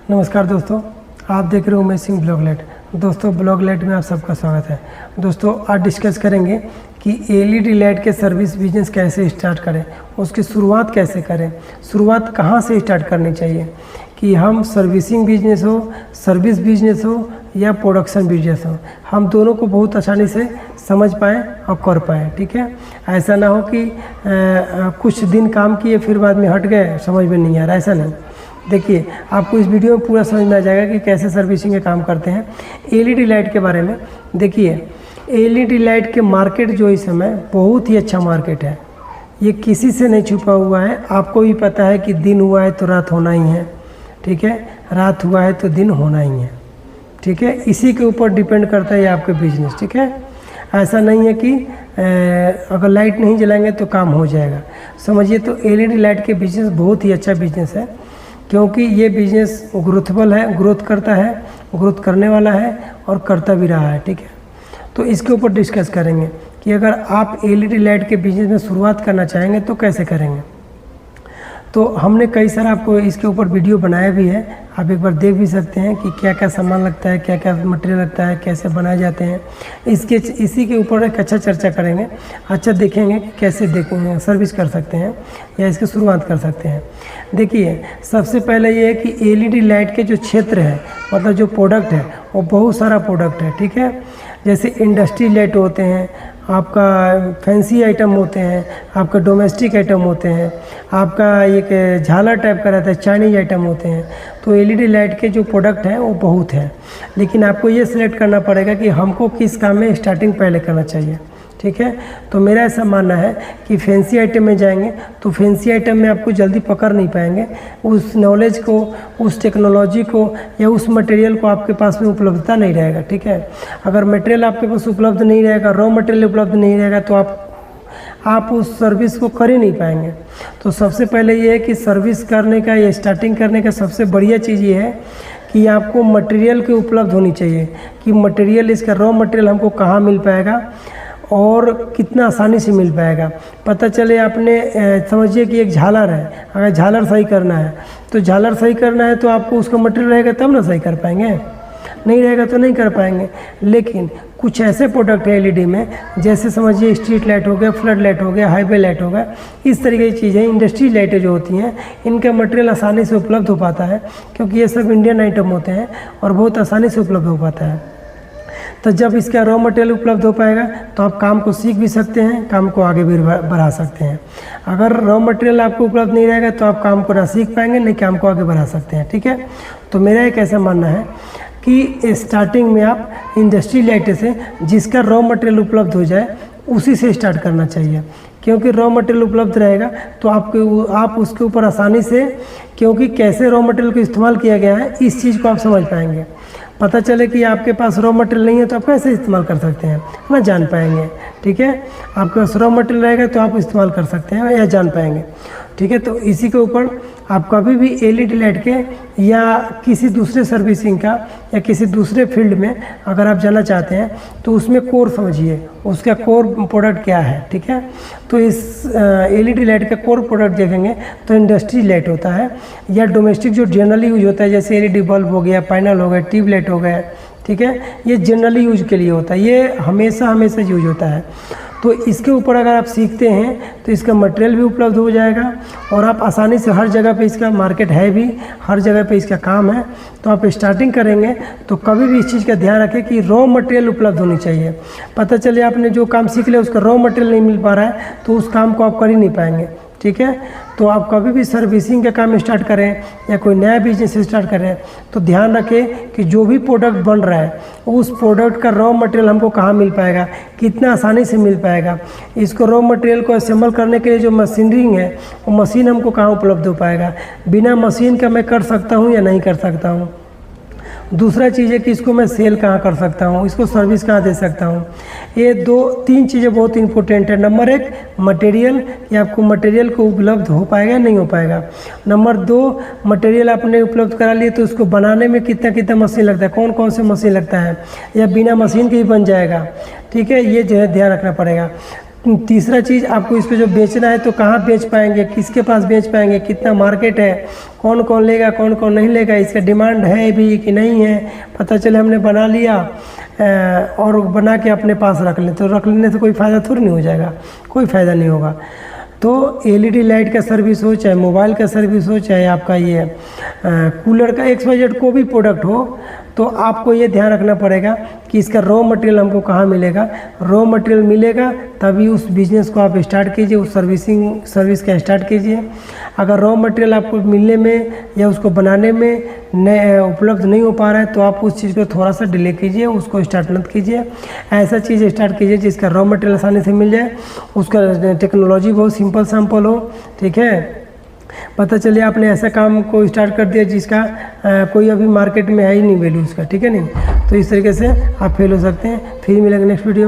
नमस्कार दोस्तों, आप देख रहे हो उमेश सिंह ब्लॉगलेट। दोस्तों ब्लॉगलेट में आप सबका स्वागत है। दोस्तों आज डिस्कस करेंगे कि एलईडी लाइट के सर्विस बिजनेस कैसे स्टार्ट करें, उसकी शुरुआत कैसे करें, शुरुआत कहाँ से स्टार्ट करनी चाहिए कि हम सर्विसिंग बिजनेस हो, सर्विस बिजनेस हो या प्रोडक्शन बिजनेस हो, हम दोनों को बहुत आसानी से समझ पाएँ और कर पाएँ। ठीक है, ऐसा ना हो कि कुछ दिन काम किए फिर बाद में हट गए, समझ में नहीं आ रहा, ऐसा नहीं। देखिए आपको इस वीडियो में पूरा समझ में आ जाएगा कि कैसे सर्विसिंग के काम करते हैं एलईडी लाइट के बारे में। देखिए एलईडी लाइट के मार्केट जो इस समय बहुत ही अच्छा मार्केट है, ये किसी से नहीं छुपा हुआ है। आपको भी पता है कि दिन हुआ है तो रात होना ही है, ठीक है, रात हुआ है तो दिन होना ही है, ठीक है। इसी के ऊपर डिपेंड करता है आपके बिजनेस, ठीक है। ऐसा नहीं है कि अगर लाइट नहीं जलाएंगे तो काम हो जाएगा, समझिए। तो एलईडी लाइट के बिजनेस बहुत ही अच्छा बिजनेस है, क्योंकि ये बिजनेस ग्रोथबल है, ग्रोथ करता है, ग्रोथ करने वाला है और करता भी रहा है, ठीक है। तो इसके ऊपर डिस्कस करेंगे कि अगर आप एलईडी लाइट के बिजनेस में शुरुआत करना चाहेंगे तो कैसे करेंगे। तो हमने कई सारा आपको इसके ऊपर वीडियो बनाया भी है, आप एक बार देख भी सकते हैं कि क्या क्या सामान लगता है, क्या क्या मटेरियल लगता है, कैसे बनाए जाते हैं। इसी के ऊपर एक अच्छा चर्चा करेंगे, अच्छा देखेंगे कि कैसे सर्विस कर सकते हैं या इसकी शुरुआत कर सकते हैं। देखिए सबसे पहले ये है कि एलईडी लाइट के जो क्षेत्र है, मतलब जो प्रोडक्ट है वो बहुत सारा प्रोडक्ट है, ठीक है। जैसे इंडस्ट्री लाइट होते हैं, आपका फैंसी आइटम होते हैं, आपका डोमेस्टिक आइटम होते हैं, आपका एक झालर टाइप का रहता है, चाइनीज आइटम होते हैं। तो एलईडी लाइट के जो प्रोडक्ट हैं वो बहुत हैं, लेकिन आपको ये सिलेक्ट करना पड़ेगा कि हमको किस काम में स्टार्टिंग पहले करना चाहिए, ठीक है। तो मेरा ऐसा मानना है कि फैंसी आइटम में जाएंगे तो फैंसी आइटम में आपको जल्दी पकड़ नहीं पाएंगे, उस नॉलेज को, उस टेक्नोलॉजी को या उस मटेरियल को आपके पास में उपलब्धता नहीं रहेगा, ठीक है। अगर मटेरियल आपके पास उपलब्ध नहीं रहेगा, रॉ मटेरियल उपलब्ध नहीं रहेगा तो आप उस सर्विस को कर ही नहीं पाएंगे। तो सबसे पहले ये है कि सर्विस करने का या स्टार्टिंग करने का सबसे बढ़िया चीज़ ये है कि आपको मटेरियल की उपलब्ध होनी चाहिए कि मटेरियल, इसका रॉ मटेरियल हमको कहाँ मिल पाएगा और कितना आसानी से मिल पाएगा। पता चले आपने समझिए कि एक झालर है, अगर झालर सही करना है तो झालर सही करना है तो आपको उसका मटेरियल रहेगा तब ना सही कर पाएंगे, नहीं रहेगा तो नहीं कर पाएंगे। लेकिन कुछ ऐसे प्रोडक्ट है एलईडी में, जैसे समझिए स्ट्रीट लाइट हो गया, फ्लड लाइट हो गया, हाईवे लाइट हो गया, इस तरीके की चीज़ें, इंडस्ट्री लाइटें जो होती हैं, इनका मटेरियल आसानी से उपलब्ध हो पाता है, क्योंकि ये सब इंडियन आइटम होते हैं और बहुत आसानी से उपलब्ध हो पाता है। तो जब इसका रॉ मटेरियल उपलब्ध हो पाएगा तो आप काम को सीख भी सकते हैं, काम को आगे भी बढ़ा सकते हैं। अगर रॉ मटेरियल आपको उपलब्ध नहीं रहेगा तो आप काम को ना सीख पाएंगे, नहीं काम को आगे बढ़ा सकते हैं, ठीक है। तो मेरा एक ऐसा मानना है कि स्टार्टिंग में आप इंडस्ट्री लाइट से जिसका रॉ मटेरियल उपलब्ध हो जाए उसी से स्टार्ट करना चाहिए, क्योंकि रॉ मटेरियल उपलब्ध रहेगा तो आप उसके ऊपर आसानी से, क्योंकि कैसे रॉ मटेरियल को इस्तेमाल किया गया है इस चीज़ को आप समझ पाएंगे। पता चले कि आपके पास रॉ मटेरियल नहीं है तो आप कैसे इस्तेमाल कर सकते हैं, ना जान पाएंगे, ठीक है। आपके पास रॉ मटेरियल रहेगा तो आप इस्तेमाल कर सकते हैं या जान पाएंगे, ठीक है। तो इसी के ऊपर आप कभी भी एलईडी लाइट के या किसी दूसरे सर्विसिंग का या किसी दूसरे फील्ड में अगर आप जाना चाहते हैं तो उसमें कोर समझिए, उसका कोर प्रोडक्ट क्या है, ठीक है। तो इस एलईडी लाइट का कोर प्रोडक्ट देखेंगे तो इंडस्ट्री लाइट होता है या डोमेस्टिक जो जनरली यूज होता है, जैसे एलईडी बल्ब हो गया, पैनल हो गया, ट्यूब लाइट हो गया, ठीक है। ये जनरली यूज के लिए होता है, ये हमेशा यूज होता है। तो इसके ऊपर अगर आप सीखते हैं तो इसका मटेरियल भी उपलब्ध हो जाएगा और आप आसानी से हर जगह पे, इसका मार्केट है भी, हर जगह पे इसका काम है। तो आप स्टार्टिंग करेंगे तो कभी भी इस चीज़ का ध्यान रखें कि रॉ मटेरियल उपलब्ध होनी चाहिए। पता चले आपने जो काम सीख लिया उसका रॉ मटेरियल नहीं मिल पा रहा है तो उस काम को आप कर ही नहीं पाएंगे, ठीक है। तो आप कभी भी सर्विसिंग का काम स्टार्ट करें या कोई नया बिजनेस स्टार्ट करें तो ध्यान रखें कि जो भी प्रोडक्ट बन रहा है उस प्रोडक्ट का रॉ मटेरियल हमको कहाँ मिल पाएगा, कितना आसानी से मिल पाएगा। इसको रॉ मटेरियल को असेंबल करने के लिए जो मशीनरी है वो मशीन हमको कहाँ उपलब्ध हो पाएगा, बिना मशीन का मैं कर सकता हूँ या नहीं कर सकता हूँ। दूसरा चीज़ है कि इसको मैं सेल कहाँ कर सकता हूँ, इसको सर्विस कहाँ दे सकता हूँ। ये 2-3 चीज़ें बहुत इंपॉर्टेंट है। नंबर 1 मटेरियल, कि आपको मटेरियल को उपलब्ध हो पाएगा नहीं हो पाएगा। नंबर 2 मटेरियल आपने उपलब्ध करा लिए तो उसको बनाने में कितना कितना मशीन लगता है, कौन कौन से मशीन लगता है, या बिना मशीन के ही बन जाएगा, ठीक है। ये जो है ध्यान रखना पड़ेगा। तीसरा चीज़, आपको इस पे जो बेचना है तो कहाँ बेच पाएंगे, किसके पास बेच पाएंगे, कितना मार्केट है, कौन कौन लेगा कौन कौन नहीं लेगा, इसका डिमांड है भी कि नहीं है। पता चले हमने बना लिया और बना के अपने पास रख लें, तो रख लेने से कोई फ़ायदा थोड़ी नहीं हो जाएगा, कोई फ़ायदा नहीं होगा। तो एलईडी लाइट का सर्विस हो, चाहे मोबाइल का सर्विस हो, चाहे आपका ये कूलर का XYZ को भी प्रोडक्ट हो, तो आपको ये ध्यान रखना पड़ेगा कि इसका रॉ मटेरियल हमको कहाँ मिलेगा। रॉ मटेरियल मिलेगा तभी उस बिज़नेस को आप स्टार्ट कीजिए, उस सर्विस का स्टार्ट कीजिए। अगर रॉ मटेरियल आपको मिलने में या उसको बनाने में उपलब्ध नहीं हो पा रहा है तो आप उस चीज़ को थोड़ा सा डिले कीजिए, उसको स्टार्ट मत कीजिए। ऐसा चीज़ स्टार्ट कीजिए जिसका रॉ मटेरियल आसानी से मिल जाए, उसका टेक्नोलॉजी बहुत सिंपल हो, ठीक है। पता चले आपने ऐसा काम को स्टार्ट कर दिया जिसका कोई अभी मार्केट में है ही नहीं वैल्यू उसका, ठीक है नहीं, तो इस तरीके से आप फेल हो सकते हैं। फिर मिलेंगे नेक्स्ट वीडियो में।